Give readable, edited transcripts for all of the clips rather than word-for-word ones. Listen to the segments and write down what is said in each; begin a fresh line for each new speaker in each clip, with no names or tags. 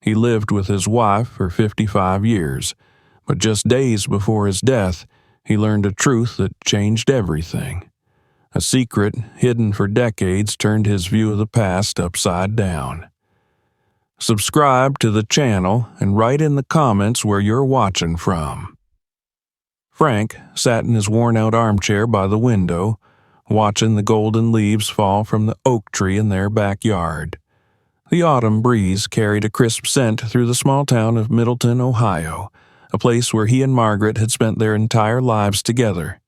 He lived with his wife for 55 years, but just days before his death, he learned a truth that changed everything. A secret hidden for decades turned his view of the past upside down. Subscribe to the channel and write in the comments where you're watching from. Frank sat in his worn-out armchair by the window, watching the golden leaves fall from the oak tree in their backyard. The autumn breeze carried a crisp scent through the small town of Middleton, Ohio, a place where he and Margaret had spent their entire lives together.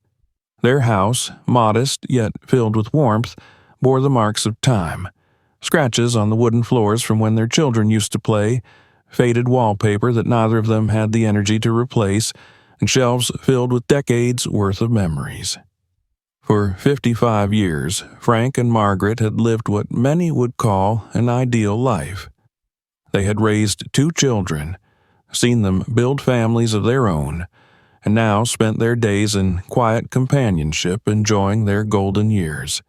Their house, modest yet filled with warmth, bore the marks of time. Scratches on the wooden floors from when their children used to play, faded wallpaper that neither of them had the energy to replace, and shelves filled with decades' worth of memories. For 55 years, Frank and Margaret had lived what many would call an ideal life. They had raised 2 children, seen them build families of their own, and now spent their days in quiet companionship enjoying their golden years.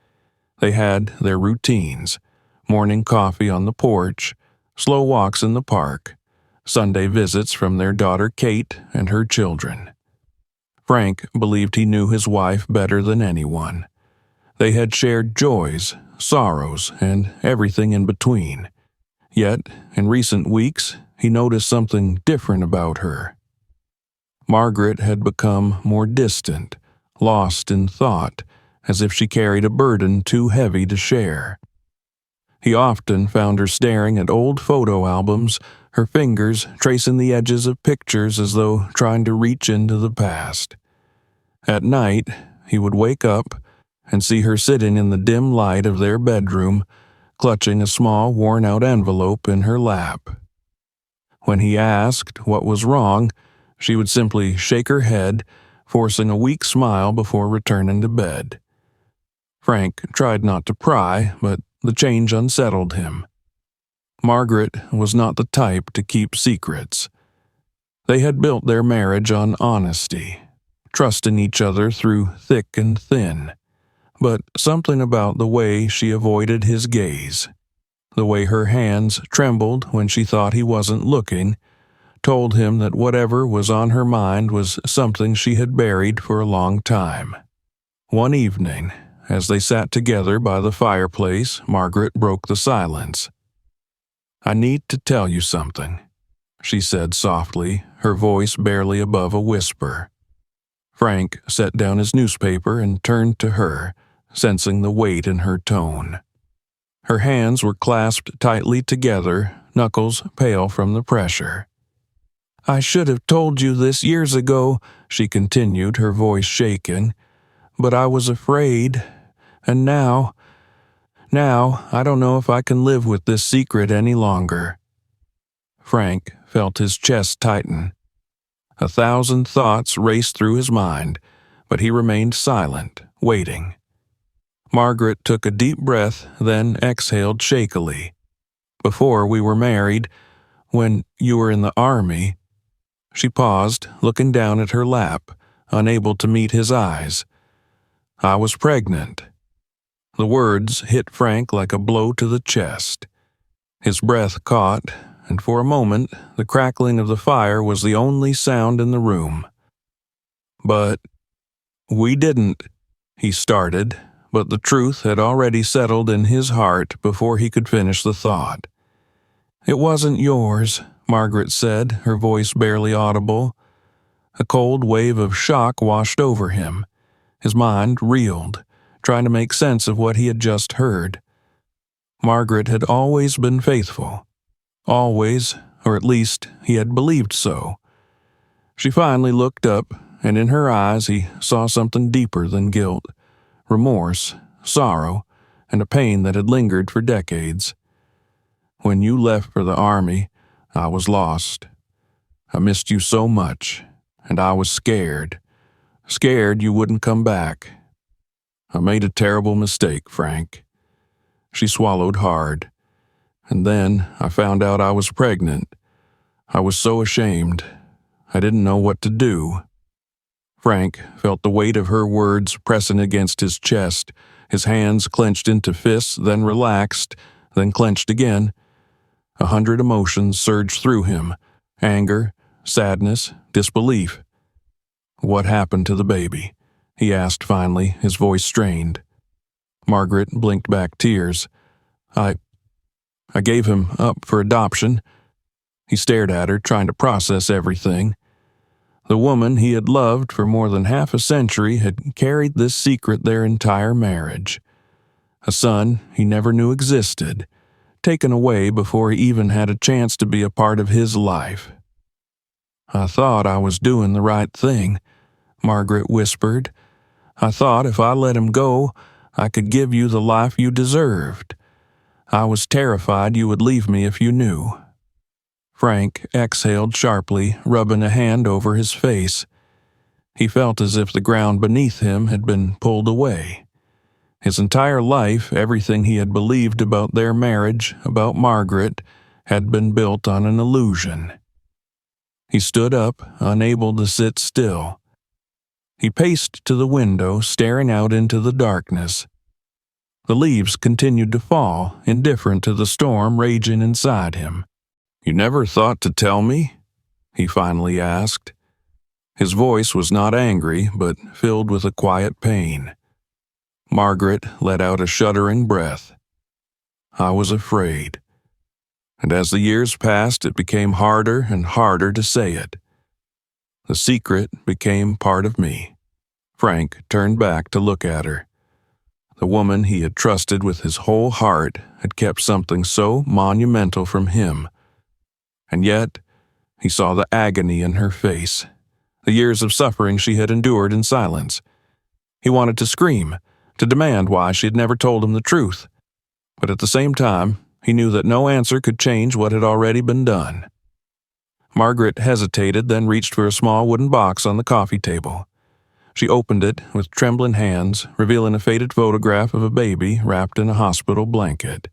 They had their routines: morning coffee on the porch, slow walks in the park, Sunday visits from their daughter Kate and her children. Frank believed he knew his wife better than anyone. They had shared joys, sorrows, and everything in between. Yet, in recent weeks, he noticed something different about her. Margaret had become more distant, lost in thought, as if she carried a burden too heavy to share. He often found her staring at old photo albums, her fingers tracing the edges of pictures as though trying to reach into the past. At night, he would wake up and see her sitting in the dim light of their bedroom, clutching a small, worn-out envelope in her lap. When he asked what was wrong, she would simply shake her head, forcing a weak smile before returning to bed. Frank tried not to pry, but the change unsettled him. Margaret was not the type to keep secrets. They had built their marriage on honesty, trusting each other through thick and thin. But something about the way she avoided his gaze, the way her hands trembled when she thought he wasn't looking, told him that whatever was on her mind was something she had buried for a long time. One evening, as they sat together by the fireplace, Margaret broke the silence. "I need to tell you something," she said softly, her voice barely above a whisper. Frank set down his newspaper and turned to her, sensing the weight in her tone. Her hands were clasped tightly together, knuckles pale from the pressure. "I should have told you this years ago," she continued, her voice shaken, "but I was afraid, and now I don't know if I can live with this secret any longer." Frank felt his chest tighten. 1,000 thoughts raced through his mind, but he remained silent, waiting. Margaret took a deep breath, then exhaled shakily. "Before we were married, when you were in the army—" She paused, looking down at her lap, unable to meet his eyes. "I was pregnant." The words hit Frank like a blow to the chest. His breath caught, and for a moment the crackling of the fire was the only sound in the room. "But we didn't," he started, but the truth had already settled in his heart before he could finish the thought. "It wasn't yours," Margaret said, her voice barely audible. A cold wave of shock washed over him. His mind reeled, trying to make sense of what he had just heard. Margaret had always been faithful. Always, or at least he had believed so. She finally looked up, and in her eyes he saw something deeper than guilt: remorse, sorrow, and a pain that had lingered for decades. "When you left for the army, I was lost. I missed you so much, and I was scared you wouldn't come back. I made a terrible mistake, Frank." She swallowed hard. "And then I found out I was pregnant. I was so ashamed. I didn't know what to do." Frank felt the weight of her words pressing against his chest. His hands clenched into fists, then relaxed, then clenched again. 100 emotions surged through him: anger, sadness, disbelief. "What happened to the baby?" he asked finally, his voice strained. Margaret blinked back tears. I gave him up for adoption." He stared at her, trying to process everything. The woman he had loved for more than half a century had carried this secret their entire marriage. A son he never knew existed, taken away before he even had a chance to be a part of his life. "I thought I was doing the right thing," Margaret whispered. "I thought if I let him go, I could give you the life you deserved. I was terrified you would leave me if you knew." Frank exhaled sharply, rubbing a hand over his face. He felt as if the ground beneath him had been pulled away. His entire life, everything he had believed about their marriage, about Margaret, had been built on an illusion. He stood up, unable to sit still. He paced to the window, staring out into the darkness. The leaves continued to fall, indifferent to the storm raging inside him. "You never thought to tell me?" he finally asked. His voice was not angry, but filled with a quiet pain. Margaret let out a shuddering breath. "I was afraid." And as the years passed, it became harder and harder to say it. The secret became part of me. Frank turned back to look at her. The woman he had trusted with his whole heart had kept something so monumental from him. And yet, he saw the agony in her face, the years of suffering she had endured in silence. He wanted to scream, to demand why she had never told him the truth. But at the same time, he knew that no answer could change what had already been done. Margaret hesitated, then reached for a small wooden box on the coffee table. She opened it with trembling hands, revealing a faded photograph of a baby wrapped in a hospital blanket.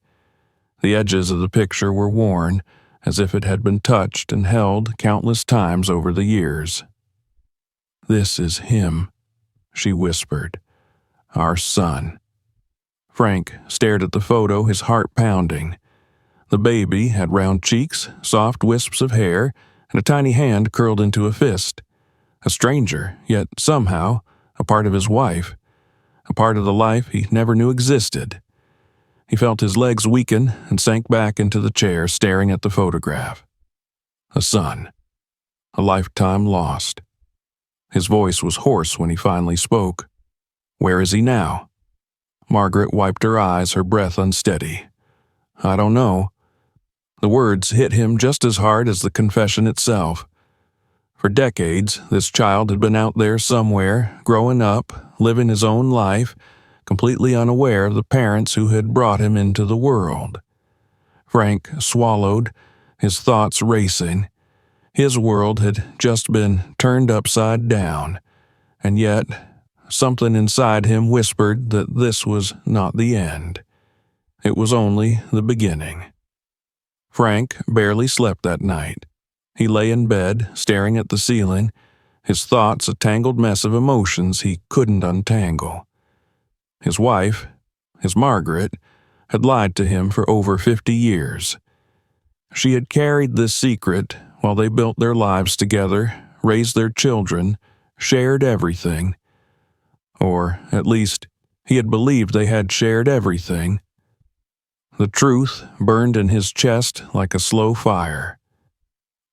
The edges of the picture were worn, as if it had been touched and held countless times over the years. "This is him," she whispered. "Our son." Frank stared at the photo, his heart pounding. The baby had round cheeks, soft wisps of hair, and a tiny hand curled into a fist. A stranger, yet somehow a part of his wife, a part of the life he never knew existed. He felt his legs weaken and sank back into the chair, staring at the photograph. A son. A lifetime lost. His voice was hoarse when he finally spoke. "Where is he now?" Margaret wiped her eyes, her breath unsteady. "I don't know." The words hit him just as hard as the confession itself. For decades, this child had been out there somewhere, growing up, living his own life, completely unaware of the parents who had brought him into the world. Frank swallowed, his thoughts racing. His world had just been turned upside down, and yet something inside him whispered that this was not the end. It was only the beginning. Frank barely slept that night. He lay in bed, staring at the ceiling, his thoughts a tangled mess of emotions he couldn't untangle. His wife, his Margaret, had lied to him for over 50 years. She had carried this secret while they built their lives together, raised their children, shared everything. Or, at least, he had believed they had shared everything. The truth burned in his chest like a slow fire.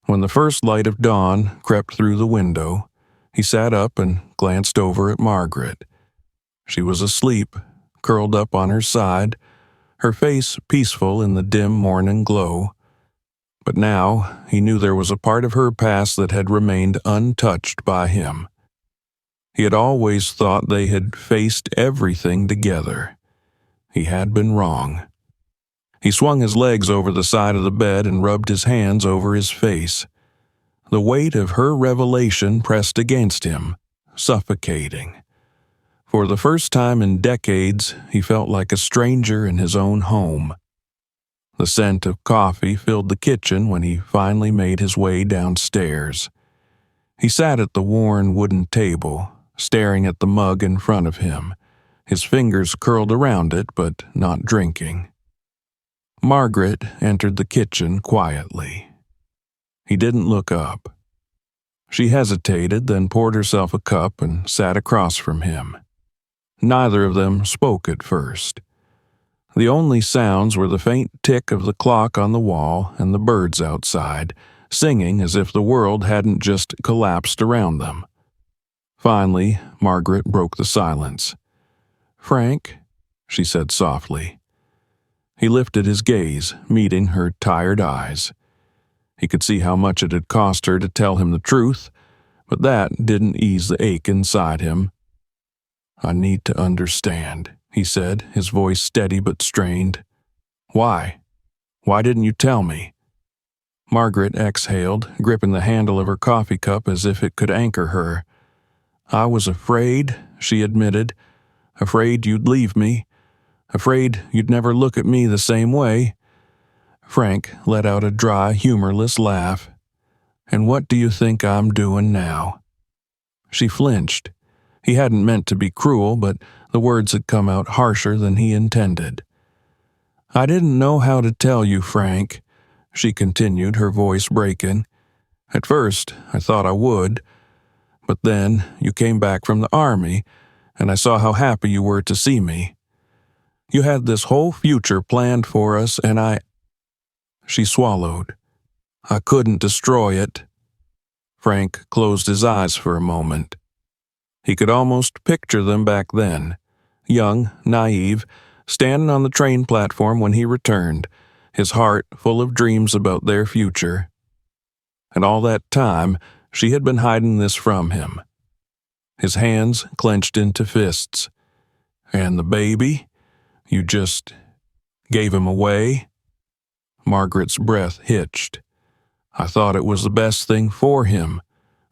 When the first light of dawn crept through the window, he sat up and glanced over at Margaret. She was asleep, curled up on her side, her face peaceful in the dim morning glow. But now he knew there was a part of her past that had remained untouched by him. He had always thought they had faced everything together. He had been wrong. He swung his legs over the side of the bed and rubbed his hands over his face. The weight of her revelation pressed against him, suffocating. For the first time in decades, he felt like a stranger in his own home. The scent of coffee filled the kitchen when he finally made his way downstairs. He sat at the worn wooden table, staring at the mug in front of him, his fingers curled around it but not drinking. Margaret entered the kitchen quietly. He didn't look up. She hesitated, then poured herself a cup and sat across from him. Neither of them spoke at first. The only sounds were the faint tick of the clock on the wall and the birds outside, singing as if the world hadn't just collapsed around them. Finally, Margaret broke the silence. "Frank," she said softly. He lifted his gaze, meeting her tired eyes. He could see how much it had cost her to tell him the truth, but that didn't ease the ache inside him. "I need to understand," he said, his voice steady but strained. "Why? Why didn't you tell me?" Margaret exhaled, gripping the handle of her coffee cup as if it could anchor her. "I was afraid," she admitted. "Afraid you'd leave me. Afraid you'd never look at me the same way." Frank let out a dry, humorless laugh. "And what do you think I'm doing now?" She flinched. He hadn't meant to be cruel, but the words had come out harsher than he intended. "I didn't know how to tell you, Frank," she continued, her voice breaking. "At first, I thought I would. But then you came back from the army, and I saw how happy you were to see me. You had this whole future planned for us, and I—" She swallowed. "I couldn't destroy it." Frank closed his eyes for a moment. He could almost picture them back then, young, naive, standing on the train platform when he returned, his heart full of dreams about their future. And all that time, she had been hiding this from him. His hands clenched into fists. "And the baby? You just gave him away?" Margaret's breath hitched. "I thought it was the best thing for him.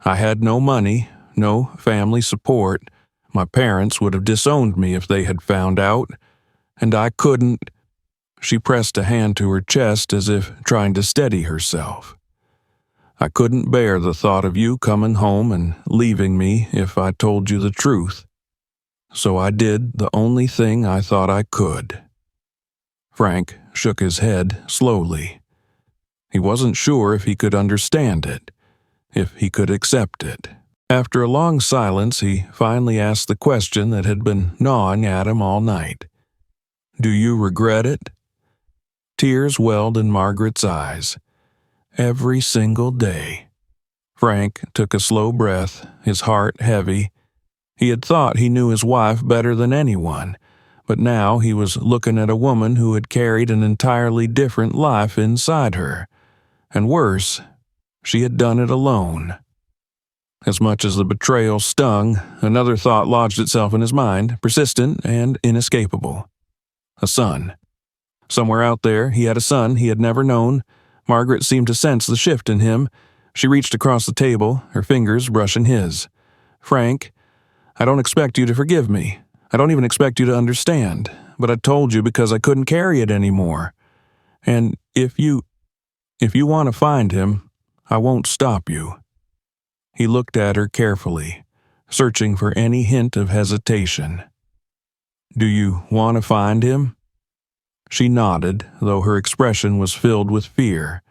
I had no money, no family support. My parents would have disowned me if they had found out. And I couldn't—" She pressed a hand to her chest as if trying to steady herself. "I couldn't bear the thought of you coming home and leaving me if I told you the truth. So I did the only thing I thought I could." Frank shook his head slowly. He wasn't sure if he could understand it, if he could accept it. After a long silence, he finally asked the question that had been gnawing at him all night. "Do you regret it?" Tears welled in Margaret's eyes. "Every single day." Frank took a slow breath, his heart heavy. He had thought he knew his wife better than anyone, but now he was looking at a woman who had carried an entirely different life inside her. And worse, she had done it alone. As much as the betrayal stung, another thought lodged itself in his mind, persistent and inescapable. A son. Somewhere out there, he had a son he had never known. Margaret seemed to sense the shift in him. She reached across the table, her fingers brushing his. "Frank, I don't expect you to forgive me. I don't even expect you to understand. But I told you because I couldn't carry it anymore. And if you want to find him, I won't stop you." He looked at her carefully, searching for any hint of hesitation. "Do you want to find him?" She nodded, though her expression was filled with fear.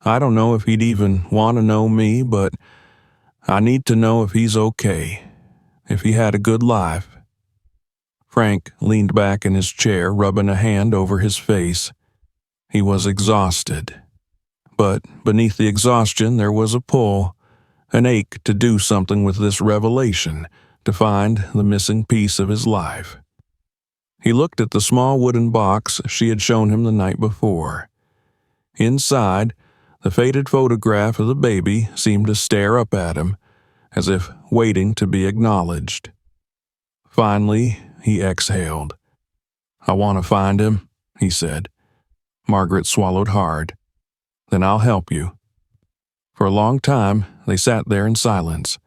"I don't know if he'd even want to know me, but I need to know if he's okay, if he had a good life." Frank leaned back in his chair, rubbing a hand over his face. He was exhausted. But beneath the exhaustion there was a pull, an ache to do something with this revelation, to find the missing piece of his life. He looked at the small wooden box she had shown him the night before. Inside, the faded photograph of the baby seemed to stare up at him, as if waiting to be acknowledged. Finally, he exhaled. "I want to find him," he said. Margaret swallowed hard. "Then I'll help you." For a long time, they sat there in silence.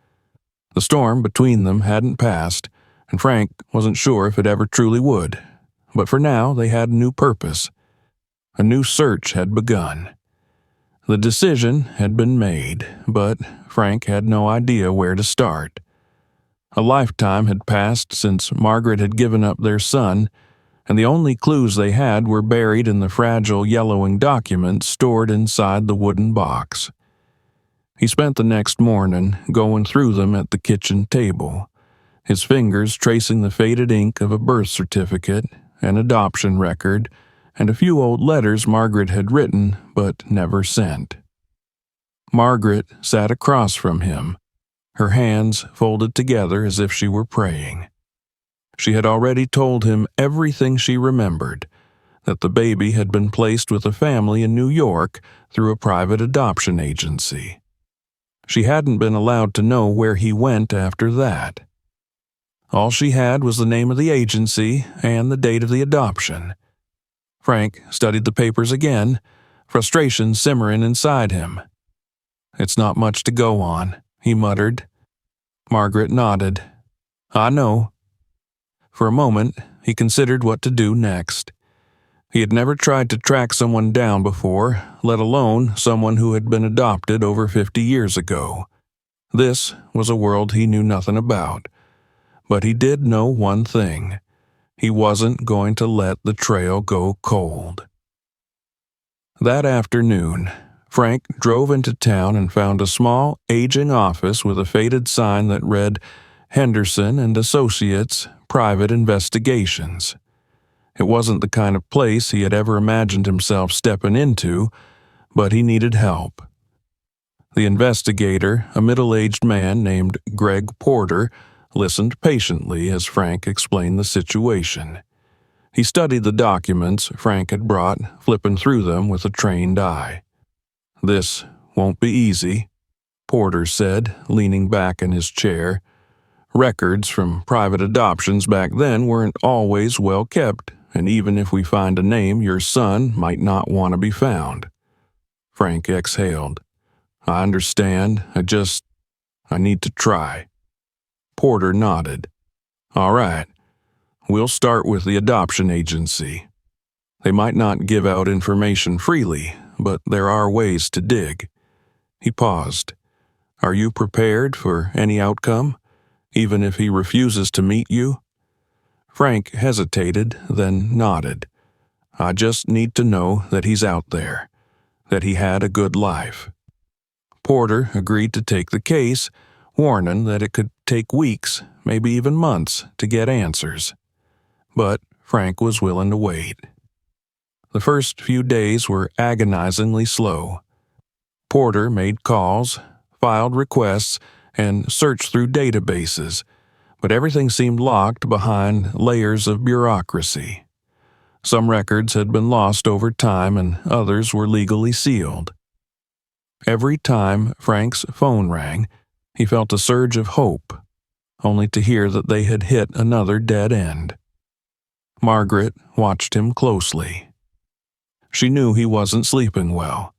The storm between them hadn't passed, and Frank wasn't sure if it ever truly would. But for now, they had a new purpose. A new search had begun. The decision had been made, but Frank had no idea where to start. A lifetime had passed since Margaret had given up their son, and the only clues they had were buried in the fragile yellowing documents stored inside the wooden box. He spent the next morning going through them at the kitchen table, his fingers tracing the faded ink of a birth certificate, an adoption record, and a few old letters Margaret had written but never sent. Margaret sat across from him, her hands folded together as if she were praying. She had already told him everything she remembered, that the baby had been placed with a family in New York through a private adoption agency. She hadn't been allowed to know where he went after that. All she had was the name of the agency and the date of the adoption. Frank studied the papers again, frustration simmering inside him. "It's not much to go on," he muttered. Margaret nodded. "I know." For a moment, he considered what to do next. He had never tried to track someone down before, let alone someone who had been adopted over 50 years ago. This was a world he knew nothing about. But he did know one thing. He wasn't going to let the trail go cold. That afternoon, Frank drove into town and found a small, aging office with a faded sign that read, "Henderson and Associates, Private Investigations." It wasn't the kind of place he had ever imagined himself stepping into, but he needed help. The investigator, a middle-aged man named Greg Porter, listened patiently as Frank explained the situation. He studied the documents Frank had brought, flipping through them with a trained eye. "This won't be easy," Porter said, leaning back in his chair. "Records from private adoptions back then weren't always well kept, and even if we find a name, your son might not want to be found." Frank exhaled. "I understand. I need to try." Porter nodded. "All right. We'll start with the adoption agency. They might not give out information freely, but there are ways to dig." He paused. "Are you prepared for any outcome, even if he refuses to meet you?" Frank hesitated, then nodded. "I just need to know that he's out there, that he had a good life." Porter agreed to take the case, warning that it could take weeks, maybe even months, to get answers. But Frank was willing to wait. The first few days were agonizingly slow. Porter made calls, filed requests, and searched through databases, but everything seemed locked behind layers of bureaucracy. Some records had been lost over time and others were legally sealed. Every time Frank's phone rang, he felt a surge of hope, only to hear that they had hit another dead end. Margaret watched him closely. She knew he wasn't sleeping well.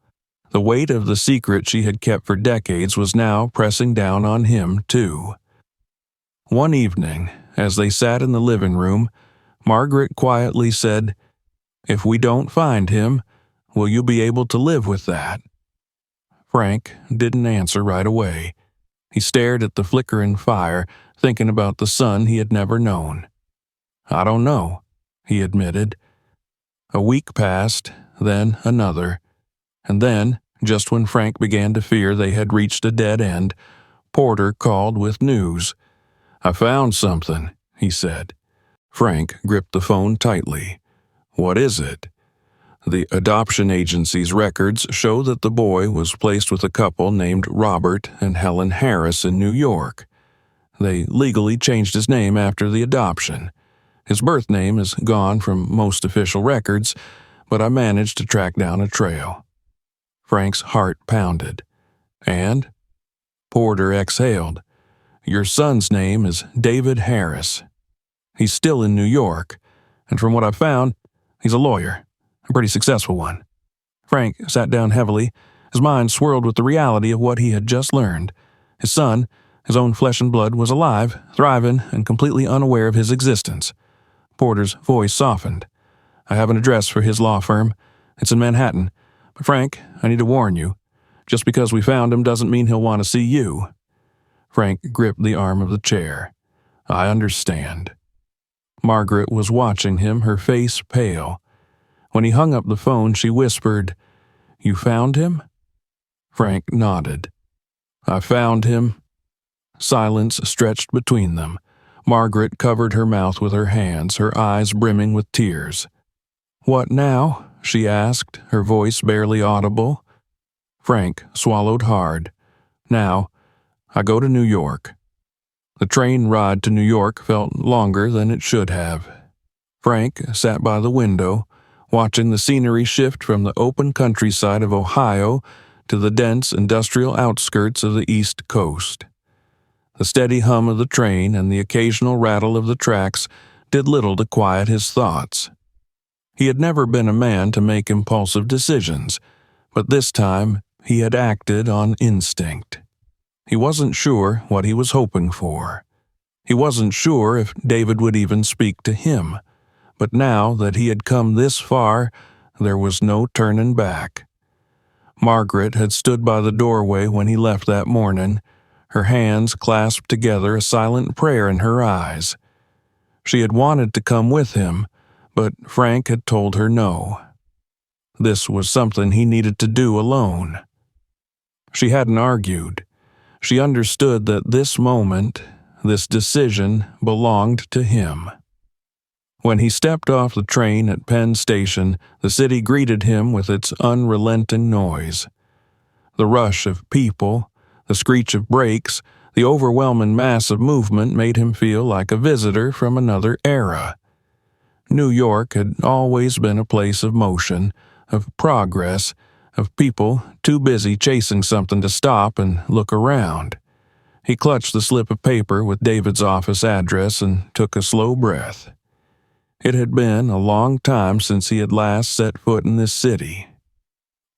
The weight of the secret she had kept for decades was now pressing down on him, too. One evening, as they sat in the living room, Margaret quietly said, "If we don't find him, will you be able to live with that?" Frank didn't answer right away. He stared at the flickering fire, thinking about the son he had never known. "I don't know," he admitted. A week passed, then another, and then, just when Frank began to fear they had reached a dead end, Porter called with news. "I found something," he said. Frank gripped the phone tightly. "What is it?" "The adoption agency's records show that the boy was placed with a couple named Robert and Helen Harris in New York. They legally changed his name after the adoption. His birth name is gone from most official records, but I managed to track down a trail." Frank's heart pounded. "And?" Porter exhaled. "Your son's name is David Harris. He's still in New York, and from what I've found, he's a lawyer, a pretty successful one." Frank sat down heavily, his mind swirled with the reality of what he had just learned. His son, his own flesh and blood, was alive, thriving, and completely unaware of his existence. Porter's voice softened. "I have an address for his law firm. It's in Manhattan. But Frank, I need to warn you. Just because we found him doesn't mean he'll want to see you." Frank gripped the arm of the chair. "I understand." Margaret was watching him, her face pale. When he hung up the phone, she whispered, "You found him?" Frank nodded. "I found him." Silence stretched between them. Margaret covered her mouth with her hands, her eyes brimming with tears. "What now?" she asked, her voice barely audible. Frank swallowed hard. "Now, I go to New York." The train ride to New York felt longer than it should have. Frank sat by the window, watching the scenery shift from the open countryside of Ohio to the dense industrial outskirts of the East Coast. The steady hum of the train and the occasional rattle of the tracks did little to quiet his thoughts. He had never been a man to make impulsive decisions, but this time he had acted on instinct. He wasn't sure what he was hoping for. He wasn't sure if David would even speak to him, but now that he had come this far, there was no turning back. Margaret had stood by the doorway when he left that morning, her hands clasped together, a silent prayer in her eyes. She had wanted to come with him, but Frank had told her no. This was something he needed to do alone. She hadn't argued. She understood that this moment, this decision, belonged to him. When he stepped off the train at Penn Station, the city greeted him with its unrelenting noise. The rush of people, the screech of brakes, the overwhelming mass of movement made him feel like a visitor from another era. New York had always been a place of motion, of progress, of people too busy chasing something to stop and look around. He clutched the slip of paper with David's office address and took a slow breath. It had been a long time since he had last set foot in this city.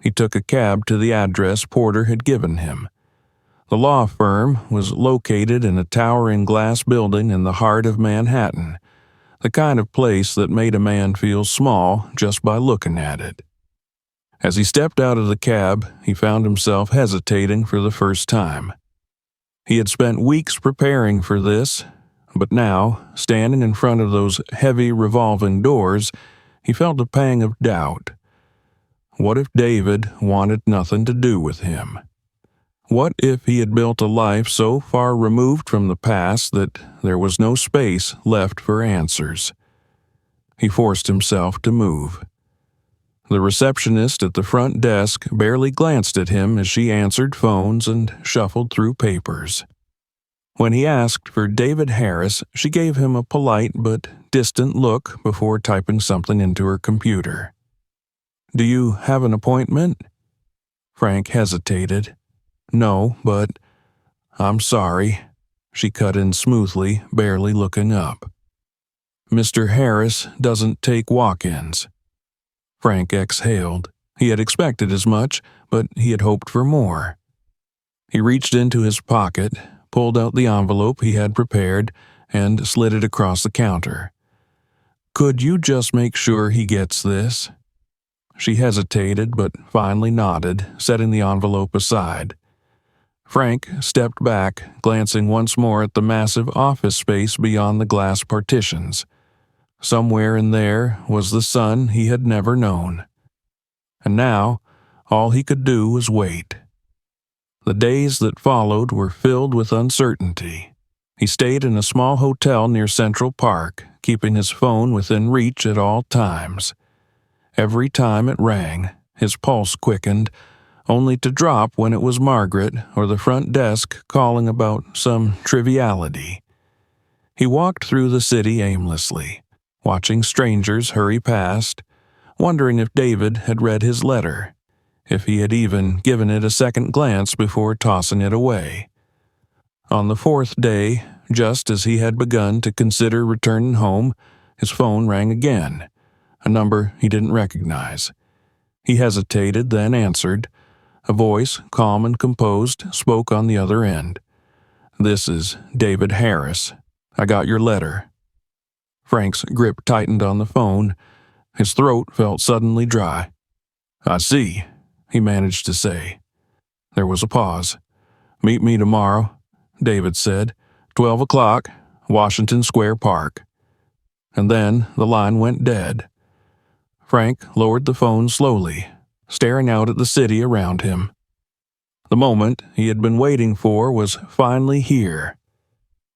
He took a cab to the address Porter had given him. The law firm was located in a towering glass building in the heart of Manhattan, the kind of place that made a man feel small just by looking at it. As he stepped out of the cab, he found himself hesitating for the first time. He had spent weeks preparing for this, but now, standing in front of those heavy revolving doors, he felt a pang of doubt. What if David wanted nothing to do with him? What if he had built a life so far removed from the past that there was no space left for answers? He forced himself to move. The receptionist at the front desk barely glanced at him as she answered phones and shuffled through papers. When he asked for David Harris, she gave him a polite but distant look before typing something into her computer. "Do you have an appointment?" Frank hesitated. "No, but I'm sorry," she cut in smoothly, barely looking up. "Mr. Harris doesn't take walk-ins." Frank exhaled. He had expected as much, but he had hoped for more. He reached into his pocket, pulled out the envelope he had prepared, and slid it across the counter. "Could you just make sure he gets this?" She hesitated, but finally nodded, setting the envelope aside. Frank stepped back, glancing once more at the massive office space beyond the glass partitions. Somewhere in there was the son he had never known. And now, all he could do was wait. The days that followed were filled with uncertainty. He stayed in a small hotel near Central Park, keeping his phone within reach at all times. Every time it rang, his pulse quickened, only to drop when it was Margaret or the front desk calling about some triviality. He walked through the city aimlessly, watching strangers hurry past, wondering if David had read his letter, if he had even given it a second glance before tossing it away. On the fourth day, just as he had begun to consider returning home, his phone rang again, a number he didn't recognize. He hesitated, then answered. A voice, calm and composed, spoke on the other end. "This is David Harris. I got your letter." Frank's grip tightened on the phone. His throat felt suddenly dry. "I see," he managed to say. There was a pause. "Meet me tomorrow," David said. 12 o'clock, Washington Square Park. and then the line went dead. Frank lowered the phone slowly, staring out at the city around him. The moment he had been waiting for was finally here.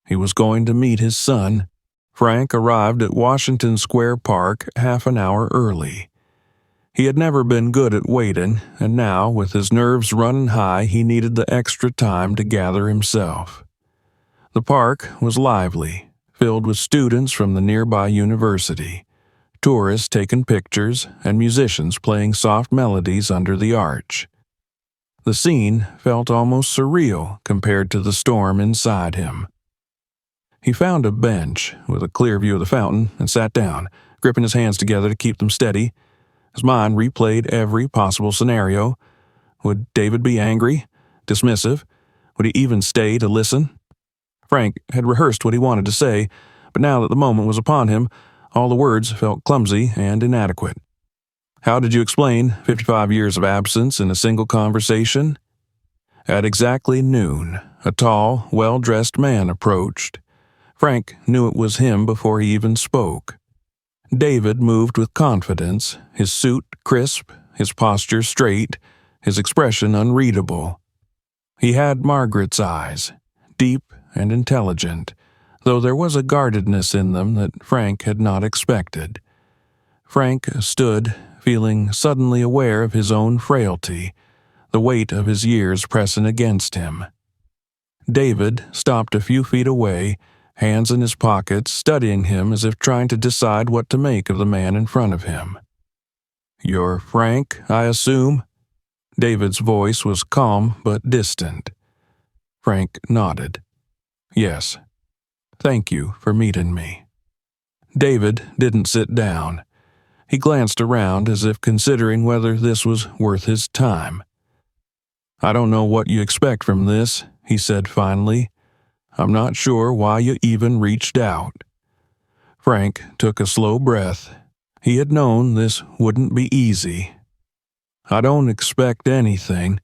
He was going to meet his son. Frank arrived at Washington Square Park half an hour early. He had never been good at waiting, and now, with his nerves running high, he needed the extra time to gather himself. The park was lively, filled with students from the nearby university, tourists taking pictures, and musicians playing soft melodies under the arch. The scene felt almost surreal compared to the storm inside him. He found a bench with a clear view of the fountain and sat down, gripping his hands together to keep them steady. His mind replayed every possible scenario. Would David be angry? Dismissive? Would he even stay to listen? Frank had rehearsed what he wanted to say, but now that the moment was upon him, all the words felt clumsy and inadequate. How did you explain 55 years of absence in a single conversation? At exactly noon, a tall, well-dressed man approached. Frank knew it was him before he even spoke. David moved with confidence, his suit crisp, his posture straight, his expression unreadable. He had Margaret's eyes, deep and intelligent, though there was a guardedness in them that Frank had not expected. Frank stood, feeling suddenly aware of his own frailty, the weight of his years pressing against him. David stopped a few feet away, hands in his pockets, studying him as if trying to decide what to make of the man in front of him. "You're Frank, I assume?" David's voice was calm but distant. Frank nodded. "Yes. Thank you for meeting me." David didn't sit down. He glanced around as if considering whether this was worth his time. "I don't know what you expect from this," he said finally. "I'm not sure why you even reached out." Frank took a slow breath. He had known this wouldn't be easy. "I don't expect anything,"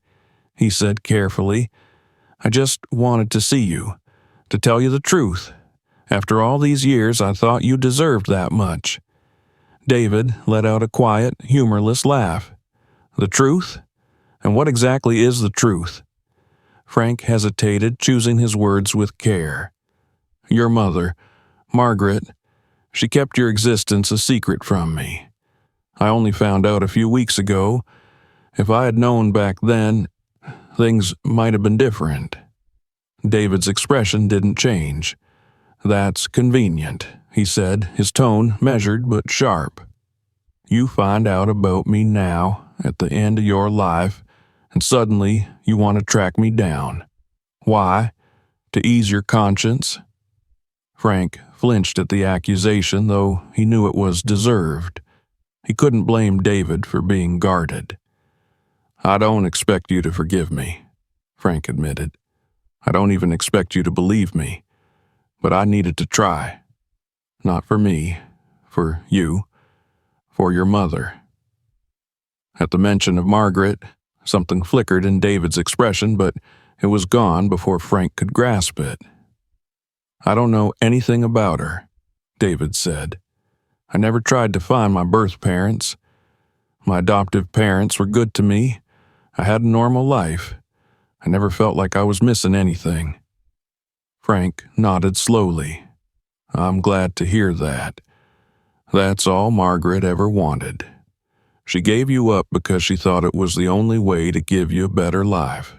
he said carefully. "I just wanted to see you, to tell you the truth. After all these years, I thought you deserved that much." David let out a quiet, humorless laugh. "The truth? And what exactly is the truth?" Frank hesitated, choosing his words with care. "Your mother, Margaret, she kept your existence a secret from me. I only found out a few weeks ago. If I had known back then, things might have been different." David's expression didn't change. "That's convenient," he said, his tone measured but sharp. "You find out about me now, at the end of your life, and suddenly you want to track me down. Why? To ease your conscience?" Frank flinched at the accusation, though he knew it was deserved. He couldn't blame David for being guarded. "I don't expect you to forgive me," Frank admitted. "I don't even expect you to believe me. But I needed to try. Not for me, for you, for your mother." At the mention of Margaret, something flickered in David's expression, but it was gone before Frank could grasp it. "I don't know anything about her," David said. "I never tried to find my birth parents. My adoptive parents were good to me. I had a normal life. I never felt like I was missing anything." Frank nodded slowly. "I'm glad to hear that. That's all Margaret ever wanted. She gave you up because she thought it was the only way to give you a better life."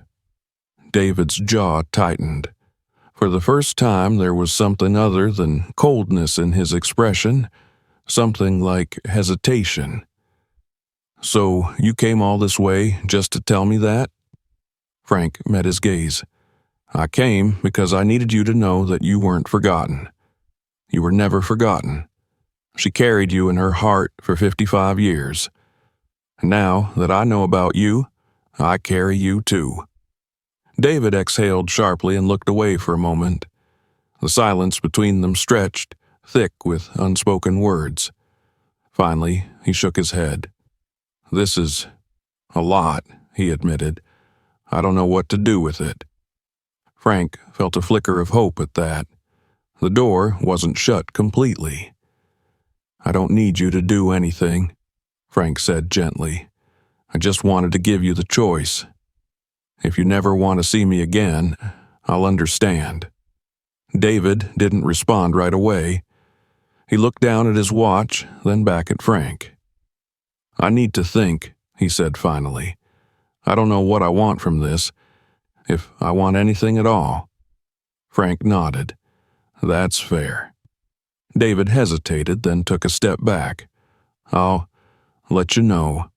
David's jaw tightened. For the first time, there was something other than coldness in his expression, something like hesitation. "So you came all this way just to tell me that?" Frank met his gaze. "I came because I needed you to know that you weren't forgotten. You were never forgotten. She carried you in her heart for 55 years. And now that I know about you, I carry you too." David exhaled sharply and looked away for a moment. The silence between them stretched, thick with unspoken words. Finally, he shook his head. "This is a lot," he admitted. "I don't know what to do with it." Frank felt a flicker of hope at that. The door wasn't shut completely. "I don't need you to do anything," Frank said gently. "I just wanted to give you the choice. If you never want to see me again, I'll understand." David didn't respond right away. He looked down at his watch, then back at Frank. "I need to think," he said finally. "I don't know what I want from this, if I want anything at all." Frank nodded. "That's fair." David hesitated, then took a step back. "I'll let you know."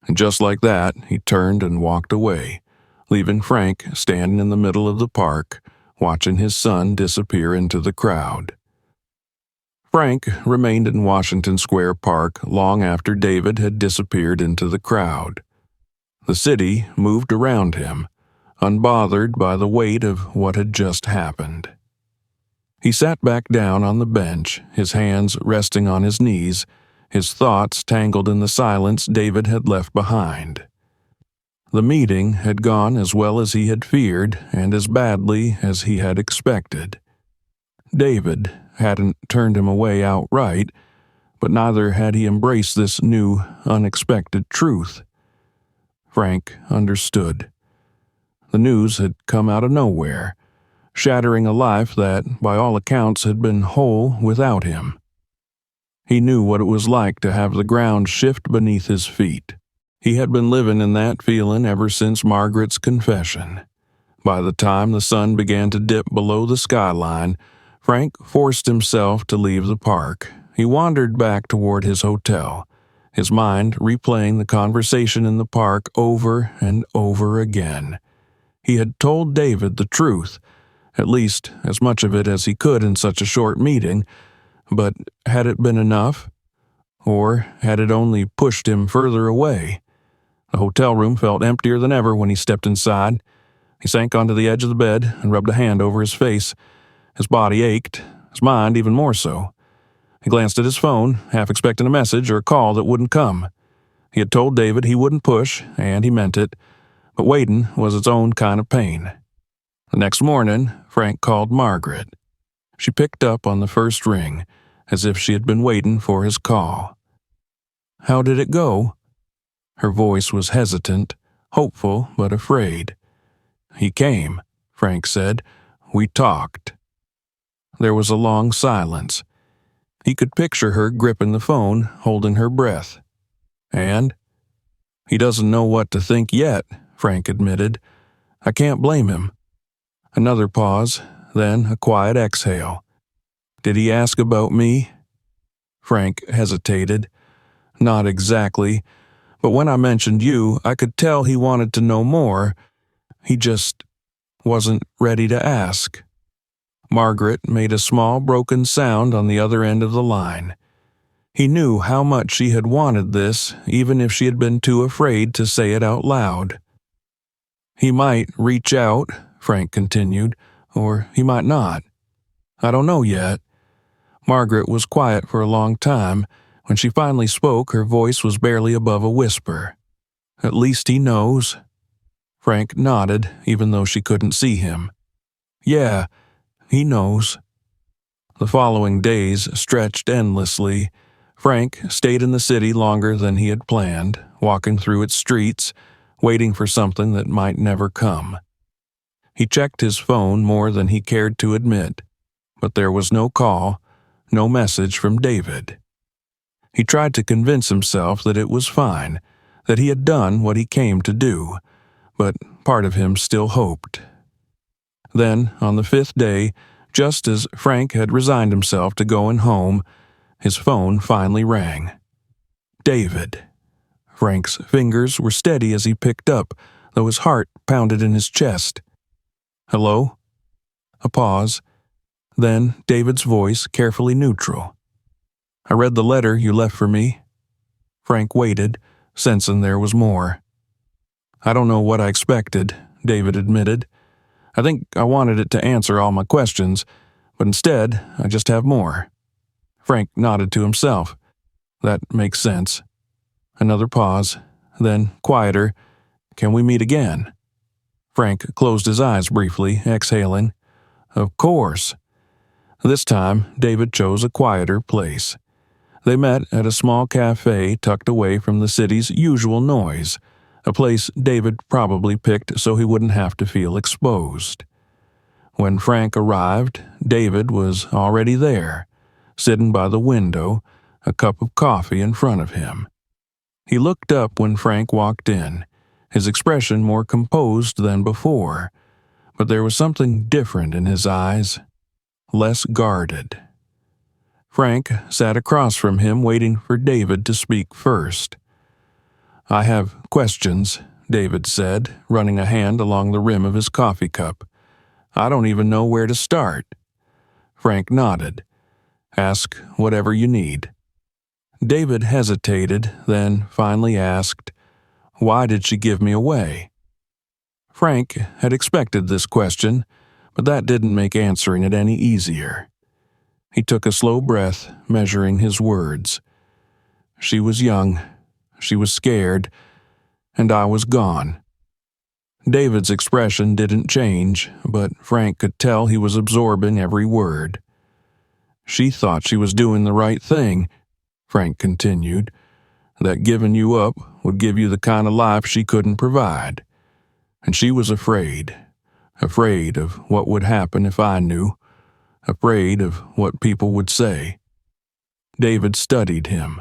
And just like that, he turned and walked away, leaving Frank standing in the middle of the park, watching his son disappear into the crowd. Frank remained in Washington Square Park long after David had disappeared into the crowd. The city moved around him, unbothered by the weight of what had just happened. He sat back down on the bench, his hands resting on his knees, his thoughts tangled in the silence David had left behind. The meeting had gone as well as he had feared and as badly as he had expected. David hadn't turned him away outright, but neither had he embraced this new, unexpected truth. Frank understood. The news had come out of nowhere, shattering a life that, by all accounts, had been whole without him. He knew what it was like to have the ground shift beneath his feet. He had been living in that feeling ever since Margaret's confession. By the time the sun began to dip below the skyline, Frank forced himself to leave the park. He wandered back toward his hotel, his mind replaying the conversation in the park over and over again. He had told David the truth, at least as much of it as he could in such a short meeting, but had it been enough? Or had it only pushed him further away? The hotel room felt emptier than ever when he stepped inside. He sank onto the edge of the bed and rubbed a hand over his face. His body ached, his mind even more so. He glanced at his phone, half expecting a message or a call that wouldn't come. He had told David he wouldn't push, and he meant it, but waiting was its own kind of pain. The next morning, Frank called Margaret. She picked up on the first ring, as if she had been waiting for his call. "How did it go?" Her voice was hesitant, hopeful but afraid. "He came," Frank said. "We talked." There was a long silence. He could picture her gripping the phone, holding her breath. "And?" "He doesn't know what to think yet," Frank admitted. "I can't blame him." Another pause, then a quiet exhale. "Did he ask about me?" Frank hesitated. "Not exactly, but when I mentioned you, I could tell he wanted to know more. He just wasn't ready to ask." Margaret made a small broken sound on the other end of the line. He knew how much she had wanted this, even if she had been too afraid to say it out loud. "He might reach out," Frank continued, "or he might not. I don't know yet." Margaret was quiet for a long time. When she finally spoke, her voice was barely above a whisper. "At least he knows." Frank nodded, even though she couldn't see him. "Yeah, he knows." The following days stretched endlessly. Frank stayed in the city longer than he had planned, walking through its streets, waiting for something that might never come. He checked his phone more than he cared to admit, but there was no call, no message from David. He tried to convince himself that it was fine, that he had done what he came to do, but part of him still hoped. Then, on the fifth day, just as Frank had resigned himself to going home, his phone finally rang. David. Frank's fingers were steady as he picked up, though his heart pounded in his chest. "Hello?" A pause. Then David's voice, carefully neutral. "I read the letter you left for me." Frank waited, sensing there was more. "I don't know what I expected," David admitted. "I think I wanted it to answer all my questions, but instead, I just have more." Frank nodded to himself. "That makes sense." Another pause, then quieter. "Can we meet again?" Frank closed his eyes briefly, exhaling. "Of course." This time, David chose a quieter place. They met at a small cafe tucked away from the city's usual noise, a place David probably picked so he wouldn't have to feel exposed. When Frank arrived, David was already there, sitting by the window, a cup of coffee in front of him. He looked up when Frank walked in, his expression more composed than before, but there was something different in his eyes, less guarded. Frank sat across from him, waiting for David to speak first. "I have questions," David said, running a hand along the rim of his coffee cup. "I don't even know where to start." Frank nodded. "Ask whatever you need." David hesitated, then finally asked, "Why did she give me away?" Frank had expected this question, but that didn't make answering it any easier. He took a slow breath, measuring his words. "She was young, she was scared, and I was gone." David's expression didn't change, but Frank could tell he was absorbing every word. "She thought she was doing the right thing," Frank continued, "that giving you up would give you the kind of life she couldn't provide. And she was afraid of what would happen if I knew, afraid of what people would say." David studied him.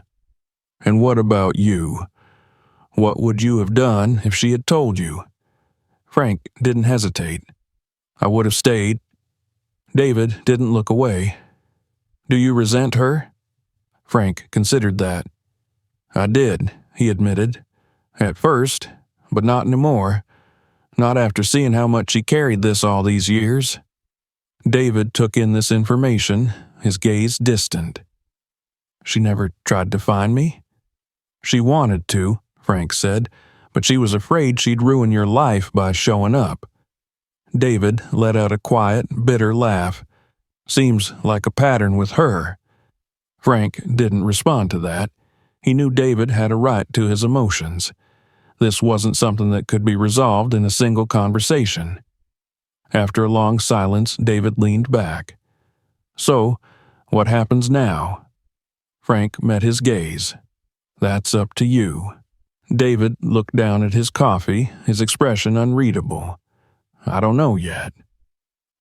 "And what about you? What would you have done if she had told you?" Frank didn't hesitate. "I would have stayed." David didn't look away. "Do you resent her?" Frank considered that. "I did," he admitted. "At first, but not anymore. Not after seeing how much she carried this all these years." David took in this information, his gaze distant. "She never tried to find me?" "She wanted to," Frank said, "but she was afraid she'd ruin your life by showing up." David let out a quiet, bitter laugh. "Seems like a pattern with her." Frank didn't respond to that. He knew David had a right to his emotions. This wasn't something that could be resolved in a single conversation. After a long silence, David leaned back. "So, what happens now?" Frank met his gaze. "That's up to you." David looked down at his coffee, his expression unreadable. "I don't know yet."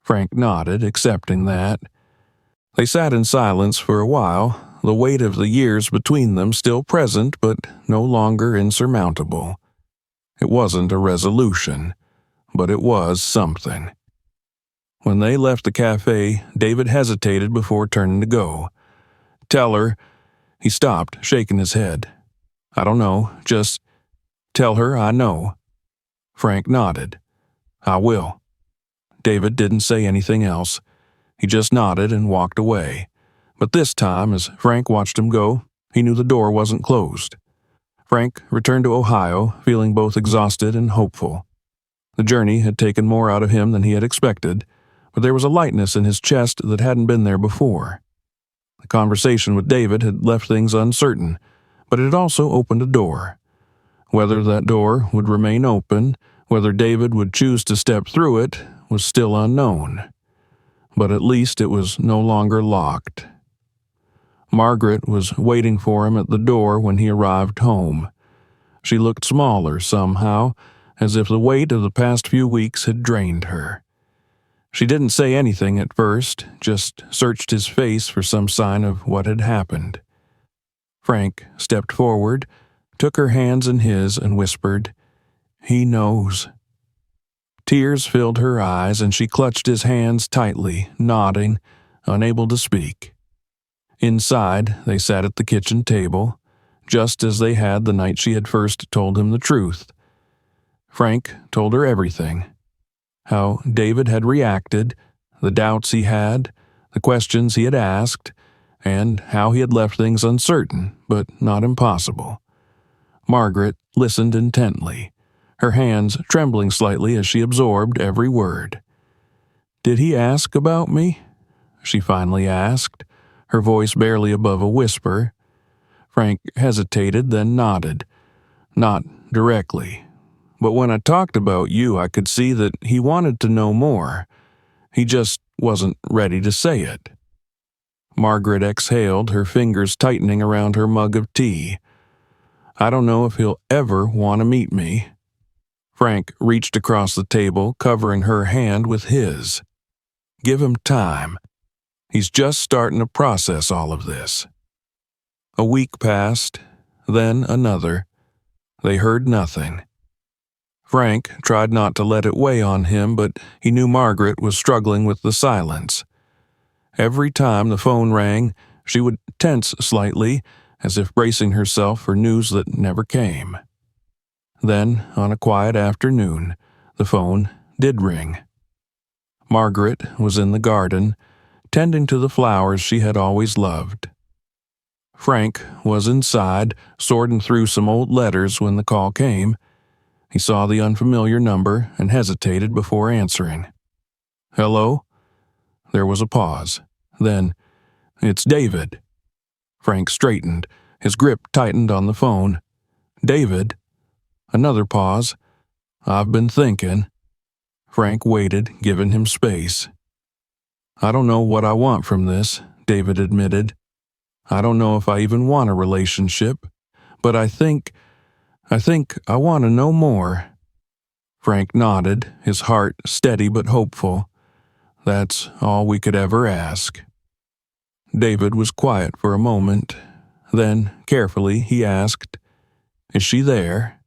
Frank nodded, accepting that. They sat in silence for a while, the weight of the years between them still present but no longer insurmountable. It wasn't a resolution, but it was something. When they left the cafe, David hesitated before turning to go. "Tell her." He stopped, shaking his head. "I don't know, just tell her I know." Frank nodded. "I will." David didn't say anything else. He just nodded and walked away. But this time, as Frank watched him go, he knew the door wasn't closed. Frank returned to Ohio, feeling both exhausted and hopeful. The journey had taken more out of him than he had expected, but there was a lightness in his chest that hadn't been there before. The conversation with David had left things uncertain, but it had also opened a door. Whether that door would remain open, whether David would choose to step through it, was still unknown. But at least it was no longer locked. Margaret was waiting for him at the door when he arrived home. She looked smaller somehow, as if the weight of the past few weeks had drained her. She didn't say anything at first, just searched his face for some sign of what had happened. Frank stepped forward, took her hands in his, and whispered, "He knows." Tears filled her eyes, and she clutched his hands tightly, nodding, unable to speak. Inside, they sat at the kitchen table, just as they had the night she had first told him the truth. Frank told her everything. How David had reacted, the doubts he had, the questions he had asked, and how he had left things uncertain, but not impossible. Margaret listened intently, her hands trembling slightly as she absorbed every word. "Did he ask about me?" she finally asked, her voice barely above a whisper. Frank hesitated, then nodded. "Not directly. But when I talked about you, I could see that he wanted to know more. He just wasn't ready to say it." Margaret exhaled, her fingers tightening around her mug of tea. I don't know if he'll ever want to meet me. Frank reached across the table, covering her hand with his. Give him time. He's just starting to process all of this. A week passed, then another. They heard nothing. Frank tried not to let it weigh on him, but he knew Margaret was struggling with the silence. Every time the phone rang, she would tense slightly, as if bracing herself for news that never came. Then, on a quiet afternoon, the phone did ring. Margaret was in the garden, tending to the flowers she had always loved. Frank was inside, sorting through some old letters when the call came. He saw the unfamiliar number and hesitated before answering. Hello? There was a pause. Then, It's David. Frank straightened, his grip tightened on the phone. David? Another pause. I've been thinking. Frank waited, giving him space. I don't know what I want from this, David admitted. I don't know if I even want a relationship, but I think I want to know more. Frank nodded, his heart steady but hopeful. That's all we could ever ask. David was quiet for a moment. Then, carefully, he asked, Is she there?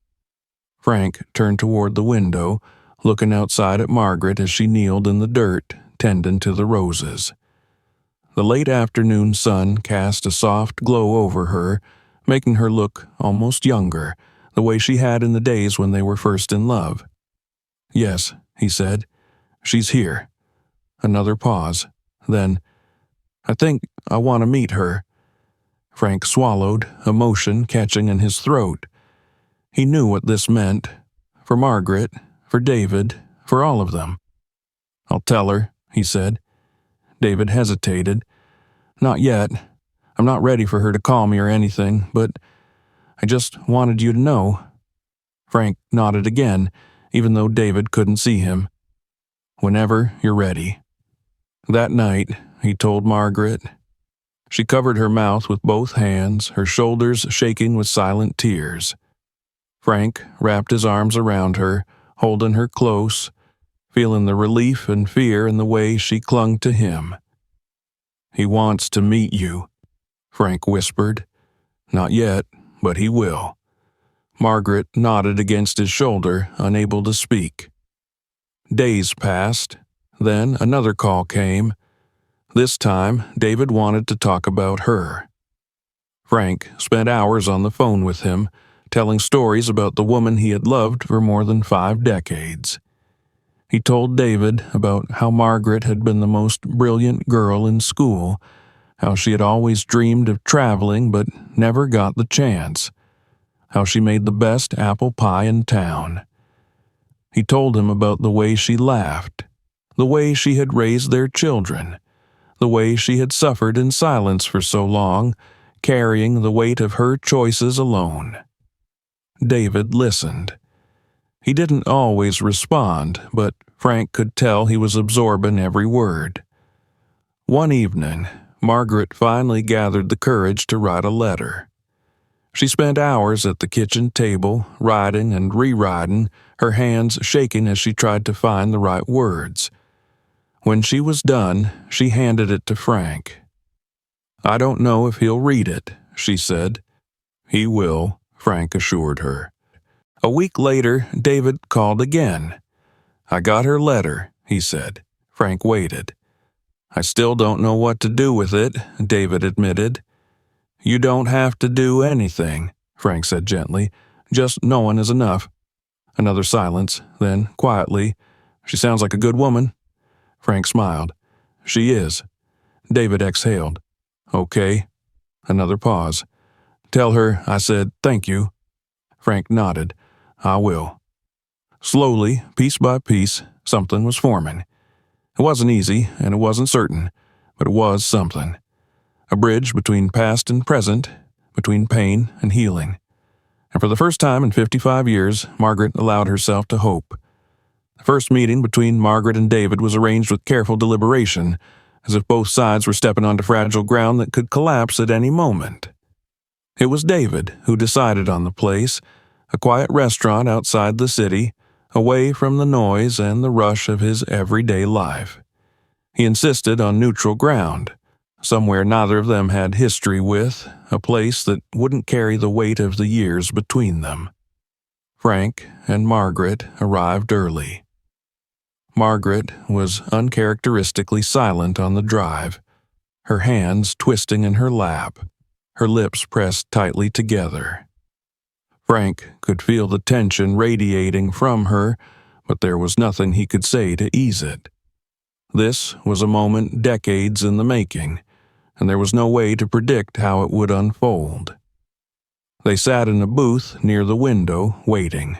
Frank turned toward the window, looking outside at Margaret as she kneeled in the dirt, tending to the roses. The late afternoon sun cast a soft glow over her, making her look almost younger, the way she had in the days when they were first in love. Yes, he said. She's here. Another pause. Then, I think I want to meet her. Frank swallowed, emotion catching in his throat. He knew what this meant. For Margaret, for David, for all of them. I'll tell her, he said. David hesitated. Not yet. I'm not ready for her to call me or anything, but I just wanted you to know. Frank nodded again, even though David couldn't see him. Whenever you're ready. That night, he told Margaret. She covered her mouth with both hands, her shoulders shaking with silent tears. Frank wrapped his arms around her, holding her close, feeling the relief and fear in the way she clung to him. He wants to meet you, Frank whispered. Not yet, but he will. Margaret nodded against his shoulder, unable to speak. Days passed. Then another call came. This time, David wanted to talk about her. Frank spent hours on the phone with him, telling stories about the woman he had loved for more than 5 decades. He told David about how Margaret had been the most brilliant girl in school, how she had always dreamed of traveling but never got the chance, how she made the best apple pie in town. He told him about the way she laughed, the way she had raised their children, the way she had suffered in silence for so long, carrying the weight of her choices alone. David listened. He didn't always respond, but Frank could tell he was absorbing every word. One evening, Margaret finally gathered the courage to write a letter. She spent hours at the kitchen table, writing and rewriting, her hands shaking as she tried to find the right words. When she was done, she handed it to Frank. I don't know if he'll read it, she said. He will, Frank assured her. A week later, David called again. I got her letter, he said. Frank waited. I still don't know what to do with it, David admitted. You don't have to do anything, Frank said gently. Just knowing is enough. Another silence, then, quietly, She sounds like a good woman. Frank smiled. She is. David exhaled. Okay. Another pause. Tell her I said thank you. Frank nodded. I will. Slowly, piece by piece, something was forming. It wasn't easy, and it wasn't certain, but it was something. A bridge between past and present, between pain and healing. And for the first time in 55 years, Margaret allowed herself to hope. The first meeting between Margaret and David was arranged with careful deliberation, as if both sides were stepping onto fragile ground that could collapse at any moment. It was David who decided on the place, a quiet restaurant outside the city, away from the noise and the rush of his everyday life. He insisted on neutral ground, somewhere neither of them had history with, a place that wouldn't carry the weight of the years between them. Frank and Margaret arrived early. Margaret was uncharacteristically silent on the drive, her hands twisting in her lap, her lips pressed tightly together. Frank could feel the tension radiating from her, but there was nothing he could say to ease it. This was a moment decades in the making, and there was no way to predict how it would unfold. They sat in a booth near the window, waiting.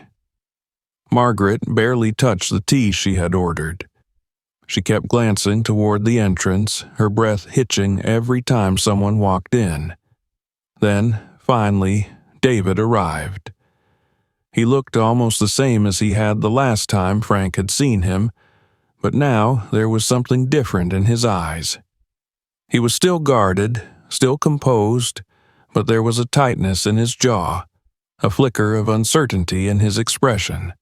Margaret barely touched the tea she had ordered. She kept glancing toward the entrance, her breath hitching every time someone walked in. Then, finally, David arrived. He looked almost the same as he had the last time Frank had seen him, but now there was something different in his eyes. He was still guarded, still composed, but there was a tightness in his jaw, a flicker of uncertainty in his expression.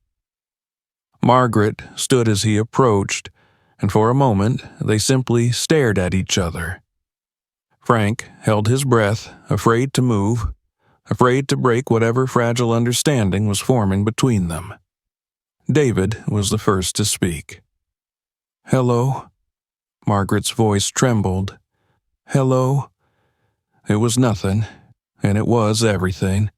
Margaret stood as he approached, and for a moment they simply stared at each other. Frank held his breath, afraid to move, afraid to break whatever fragile understanding was forming between them. David was the first to speak. "Hello?" Margaret's voice trembled. "Hello?" It was nothing, and it was everything.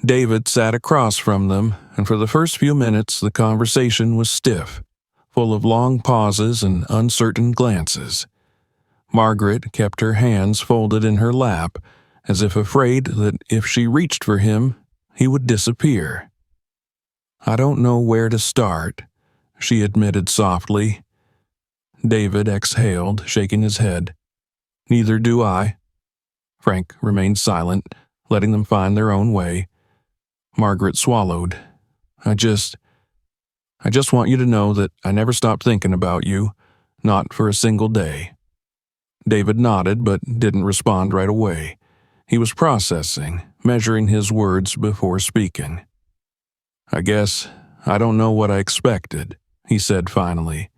David sat across from them, and for the first few minutes the conversation was stiff, full of long pauses and uncertain glances. Margaret kept her hands folded in her lap, as if afraid that if she reached for him, he would disappear. "I don't know where to start," she admitted softly. David exhaled, shaking his head. "Neither do I." Frank remained silent, letting them find their own way. Margaret swallowed. I just want you to know that I never stopped thinking about you, not for a single day." David nodded but didn't respond right away. He was processing, measuring his words before speaking. "I guess I don't know what I expected," he said finally.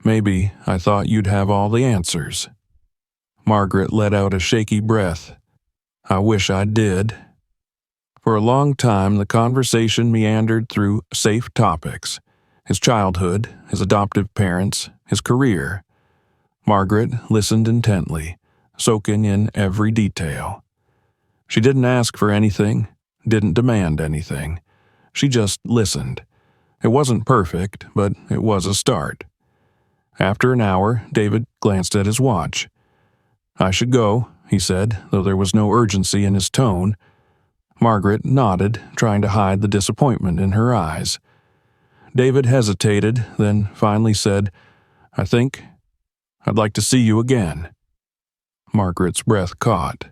"Maybe I thought you'd have all the answers." Margaret let out a shaky breath. "I wish I did." For a long time, the conversation meandered through safe topics: his childhood, his adoptive parents, his career. Margaret listened intently, soaking in every detail. She didn't ask for anything, didn't demand anything. She just listened. It wasn't perfect, but it was a start. After an hour, David glanced at his watch. "I should go," he said, though there was no urgency in his tone. Margaret nodded, trying to hide the disappointment in her eyes. David hesitated, then finally said, "I think I'd like to see you again." Margaret's breath caught.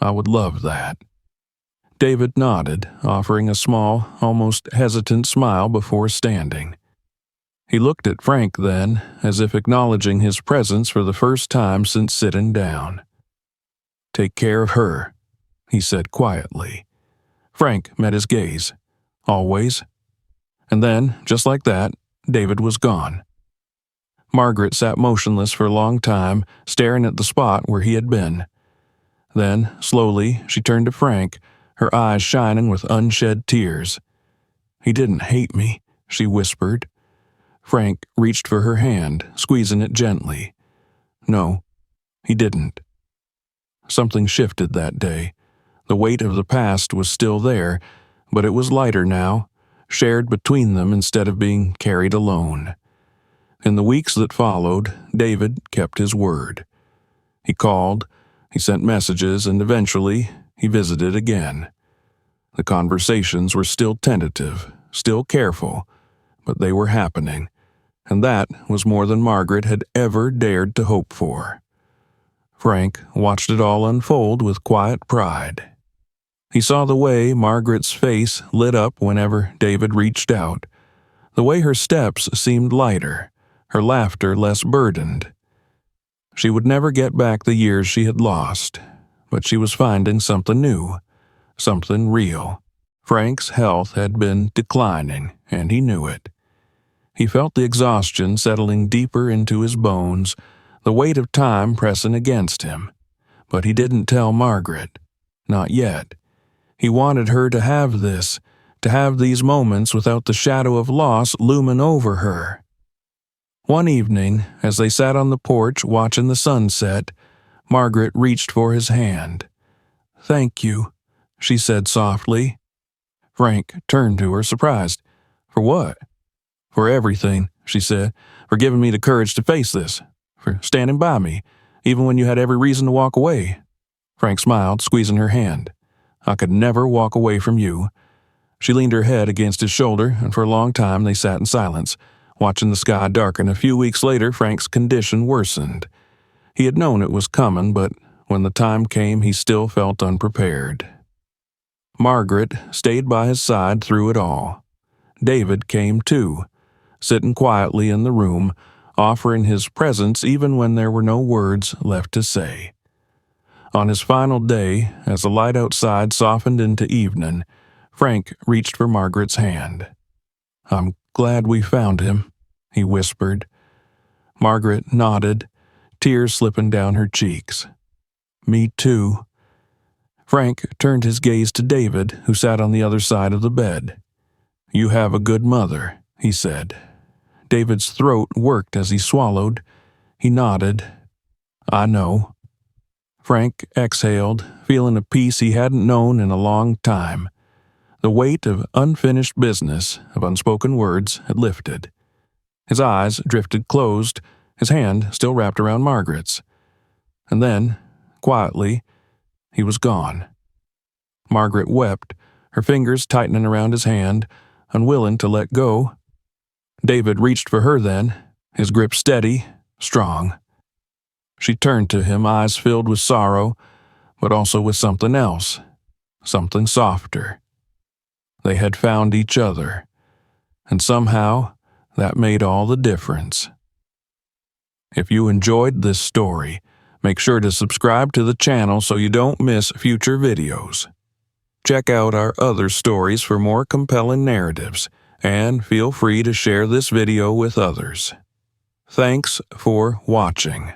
"I would love that." David nodded, offering a small, almost hesitant smile before standing. He looked at Frank then, as if acknowledging his presence for the first time since sitting down. "Take care of her," he said quietly. Frank met his gaze. "Always?" And then, just like that, David was gone. Margaret sat motionless for a long time, staring at the spot where he had been. Then, slowly, she turned to Frank, her eyes shining with unshed tears. "He didn't hate me," she whispered. Frank reached for her hand, squeezing it gently. "No, he didn't." Something shifted that day. The weight of the past was still there, but it was lighter now, shared between them instead of being carried alone. In the weeks that followed, David kept his word. He called, he sent messages, and eventually he visited again. The conversations were still tentative, still careful, but they were happening, and that was more than Margaret had ever dared to hope for. Frank watched it all unfold with quiet pride. He saw the way Margaret's face lit up whenever David reached out, the way her steps seemed lighter, her laughter less burdened. She would never get back the years she had lost, but she was finding something new, something real. Frank's health had been declining, and he knew it. He felt the exhaustion settling deeper into his bones, the weight of time pressing against him. But he didn't tell Margaret. Not yet. He wanted her to have this, to have these moments without the shadow of loss looming over her. One evening, as they sat on the porch watching the sunset, Margaret reached for his hand. "Thank you," she said softly. Frank turned to her, surprised. "For what?" "For everything," she said. "For giving me the courage to face this. For standing by me, even when you had every reason to walk away." Frank smiled, squeezing her hand. "I could never walk away from you." She leaned her head against his shoulder, and for a long time they sat in silence, watching the sky darken. A few weeks later, Frank's condition worsened. He had known it was coming, but when the time came, he still felt unprepared. Margaret stayed by his side through it all. David came too, sitting quietly in the room, offering his presence even when there were no words left to say. On his final day, as the light outside softened into evening, Frank reached for Margaret's hand. "I'm glad we found him," he whispered. Margaret nodded, tears slipping down her cheeks. "Me too." Frank turned his gaze to David, who sat on the other side of the bed. "You have a good mother," he said. David's throat worked as he swallowed. He nodded. "I know." Frank exhaled, feeling a peace he hadn't known in a long time. The weight of unfinished business, of unspoken words, had lifted. His eyes drifted closed, his hand still wrapped around Margaret's. And then, quietly, he was gone. Margaret wept, her fingers tightening around his hand, unwilling to let go. David reached for her then, his grip steady, strong. She turned to him, eyes filled with sorrow, but also with something else, something softer. They had found each other, and somehow that made all the difference. If you enjoyed this story, make sure to subscribe to the channel so you don't miss future videos. Check out our other stories for more compelling narratives, and feel free to share this video with others. Thanks for watching.